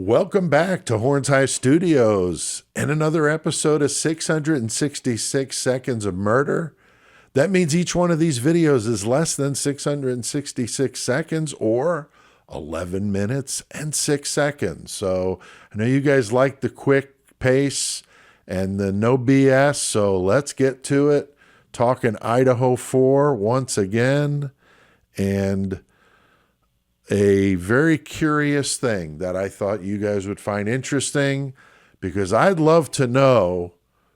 Welcome back to Horns High Studios and another episode of 666 Seconds of Murder. That means each one of these videos is less than 666 seconds or 11 minutes and 6 seconds. So I know you guys like the quick pace and the no BS, so let's get to it. Talking Idaho 4 once again, and a very curious thing that I thought you guys would find interesting, because I'd love to know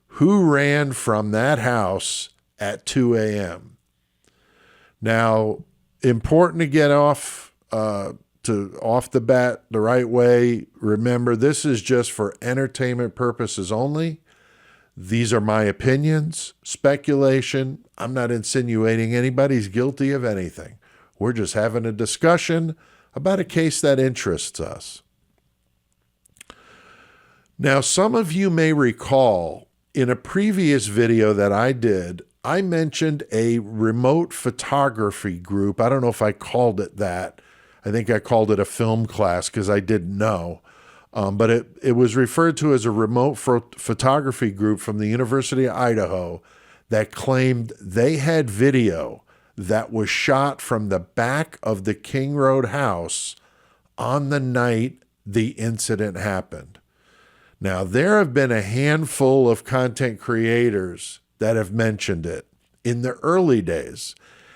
who ran from that house at 2 a.m. Now, important to get off the bat the right way. Remember, this is just for entertainment purposes only. These are my opinions, speculation. I'm not insinuating anybody's guilty of anything. We're just having a discussion about a case that interests us. Now, some of you may recall in a previous video that I did, I mentioned a remote photography group. I don't know if I called it that. I think I called it a film class because I didn't know. But it was referred to as a remote photography group from the University of Idaho that claimed they had video that was shot from the back of the King Road house on the night the incident happened. Now, there have been a handful of content creators that have mentioned it in the early days.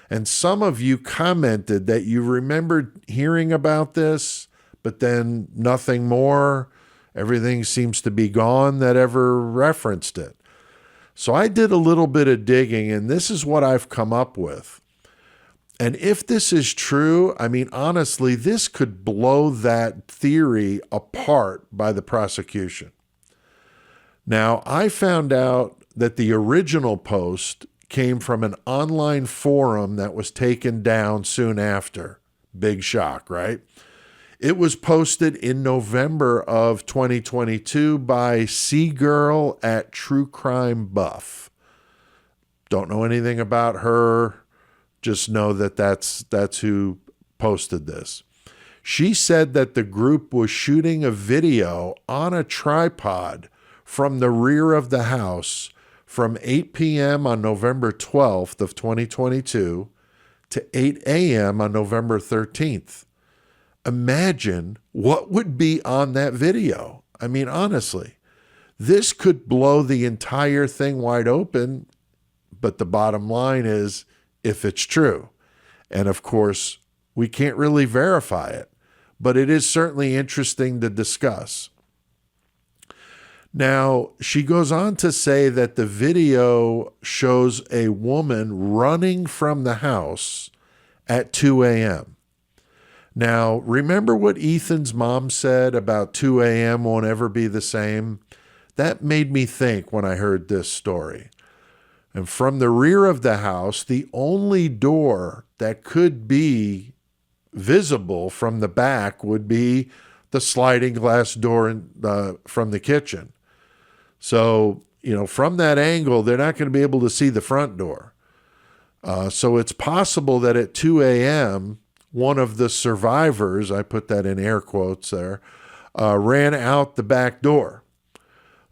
And some of you commented that you remembered hearing about this, but then nothing more. Everything seems to be gone that ever referenced it. So I did a little bit of digging, and this is what I've come up with. And if this is true, I mean, honestly, this could blow that theory apart by the prosecution. Now, I found out that the original post came from an online forum that was taken down soon after. Big shock, right? It was posted in November of 2022 by C-Girl at True Crime Buff. Don't know anything about her. Just know that that's who posted this. She said that the group was shooting a video on a tripod from the rear of the house from 8 p.m. on November 12th of 2022 to 8 a.m. on November 13th. Imagine what would be on that video. I mean, honestly, this could blow the entire thing wide open, but the bottom line is, if it's true. And of course, we can't really verify it, but it is certainly interesting to discuss. Now, she goes on to say that the video shows a woman running from the house at 2 a.m. Now, remember what Ethan's mom said about 2 a.m. won't ever be the same? That made me think when I heard this story. And from the rear of the house, the only door that could be visible from the back would be the sliding glass door from the kitchen. So, from that angle, they're not going to be able to see the front door. So it's possible that at 2 a.m., one of the survivors, I put that in air quotes there, ran out the back door,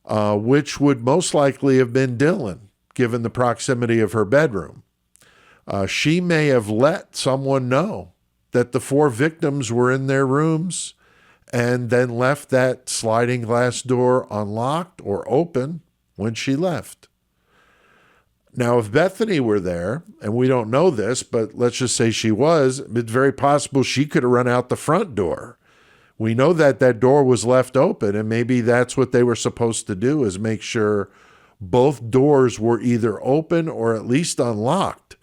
which would most likely have been Dylan, given the proximity of her bedroom. She may have let someone know that the 4 victims were in their rooms and then left that sliding glass door unlocked or open when she left. Now, if Bethany were there, and we don't know this, but let's just say she was, it's very possible she could have run out the front door. We know that that door was left open, and maybe that's what they were supposed to do, is make sure both doors were either open or at least unlocked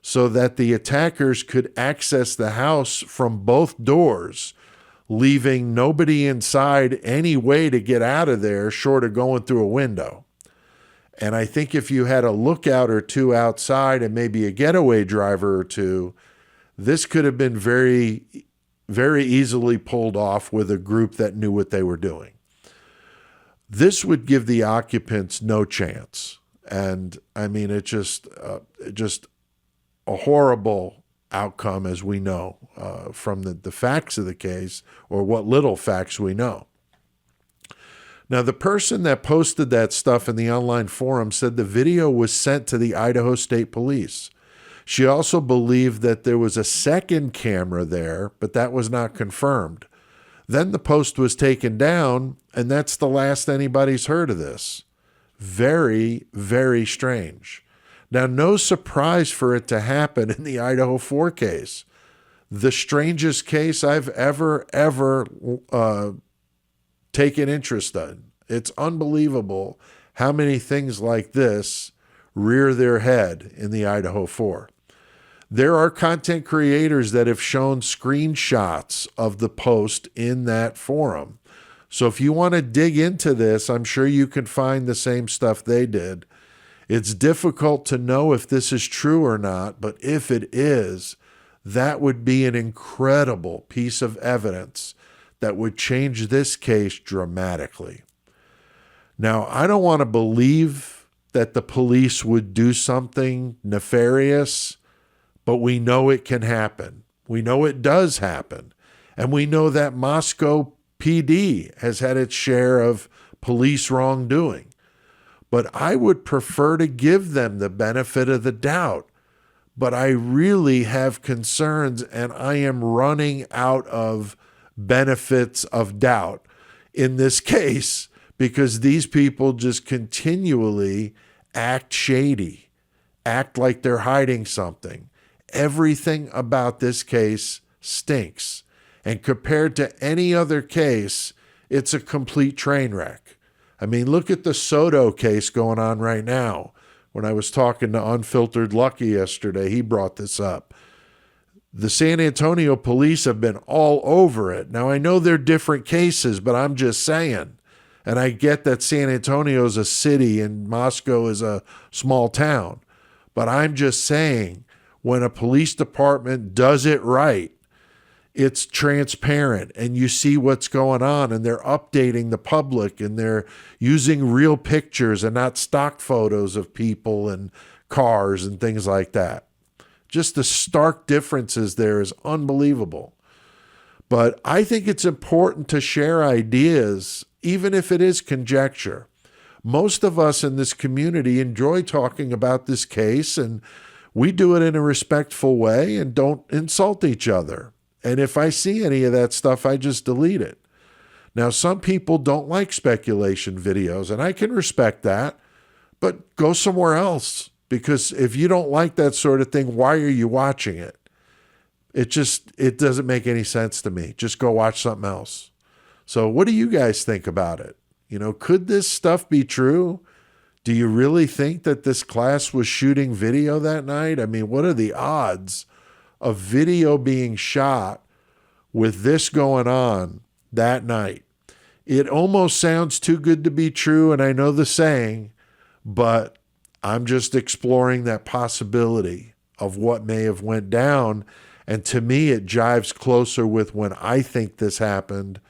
so that the attackers could access the house from both doors, leaving nobody inside any way to get out of there short of going through a window. And I think if you had a lookout or two outside and maybe a getaway driver or two, this could have been very, very easily pulled off with a group that knew what they were doing. This would give the occupants no chance. And I mean, it's just a horrible outcome as we know from the facts of the case, or what little facts we know. Now, the person that posted that stuff in the online forum said the video was sent to the Idaho State Police. She also believed that there was a second camera there, but that was not confirmed. Then the post was taken down, and that's the last anybody's heard of this. Very, very strange. Now, no surprise for it to happen in the Idaho 4 case. The strangest case I've ever taken interest in. It's unbelievable how many things like this rear their head in the Idaho 4. There are content creators that have shown screenshots of the post in that forum. So if you want to dig into this, I'm sure you can find the same stuff they did. It's difficult to know if this is true or not, but if it is, that would be an incredible piece of evidence that would change this case dramatically. Now, I don't want to believe that the police would do something nefarious, but we know it can happen. We know it does happen. And we know that Moscow PD has had its share of police wrongdoing. But I would prefer to give them the benefit of the doubt. But I really have concerns, and I am running out of benefits of doubt in this case because these people just continually act shady, act like they're hiding something. Everything about this case stinks. And compared to any other case, it's a complete train wreck. I mean, look at the Soto case going on right now. When I was talking to Unfiltered Lucky yesterday, he brought this up. The San Antonio police have been all over it. Now, I know they're different cases, but I'm just saying. And I get that San Antonio is a city and Moscow is a small town. But I'm just saying, when a police department does it right, it's transparent and you see what's going on, and they're updating the public and they're using real pictures and not stock photos of people and cars and things like that. Just the stark differences there is unbelievable. But I think it's important to share ideas, even if it is conjecture. Most of us in this community enjoy talking about this case, and we do it in a respectful way and don't insult each other. And if I see any of that stuff, I just delete it. Now, some people don't like speculation videos, and I can respect that, but go somewhere else. Because if you don't like that sort of thing, why are you watching it? It doesn't make any sense to me. Just go watch something else. So what do you guys think about it? You know, could this stuff be true? Do you really think that this class was shooting video that night? I mean, what are the odds of video being shot with this going on that night? It almost sounds too good to be true, and I know the saying, but I'm just exploring that possibility of what may have went down. And to me, it jives closer with when I think this happened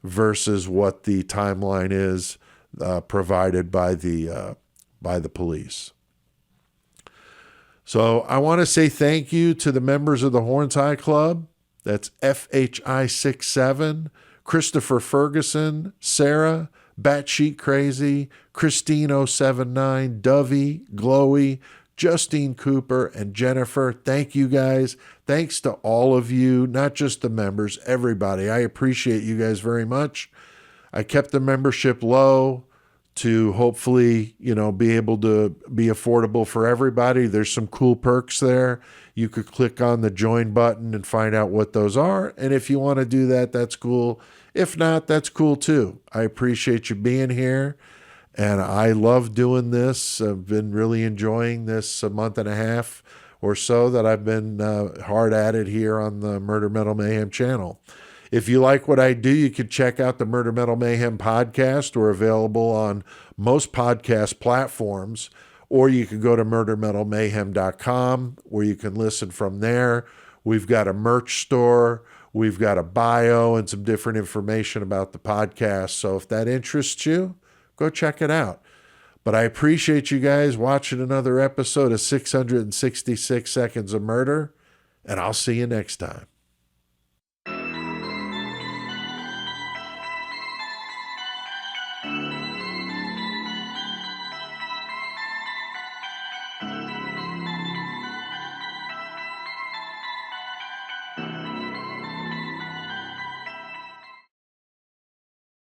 versus what the timeline is provided by the police. So I want to say thank you to the members of the Horns High Club. That's FHI67, Christopher Ferguson, Sarah, Batshit Crazy, Christine079, Dovey, Glowy, Justine Cooper, and Jennifer. Thank you guys. Thanks to all of you, not just the members, everybody. I appreciate you guys very much. I kept the membership low to hopefully, be able to be affordable for everybody. There's some cool perks there. You could click on the join button and find out what those are. And if you want to do that, that's cool. If not, that's cool too. I appreciate you being here. And I love doing this. I've been really enjoying this a month and a half or so that I've been hard at it here on the Murder Metal Mayhem channel. If you like what I do, you can check out the Murder Metal Mayhem podcast. We're available on most podcast platforms, or you can go to murdermetalmayhem.com where you can listen from there. We've got a merch store. We've got a bio and some different information about the podcast. So if that interests you, go check it out. But I appreciate you guys watching another episode of 666 Seconds of Murder, and I'll see you next time.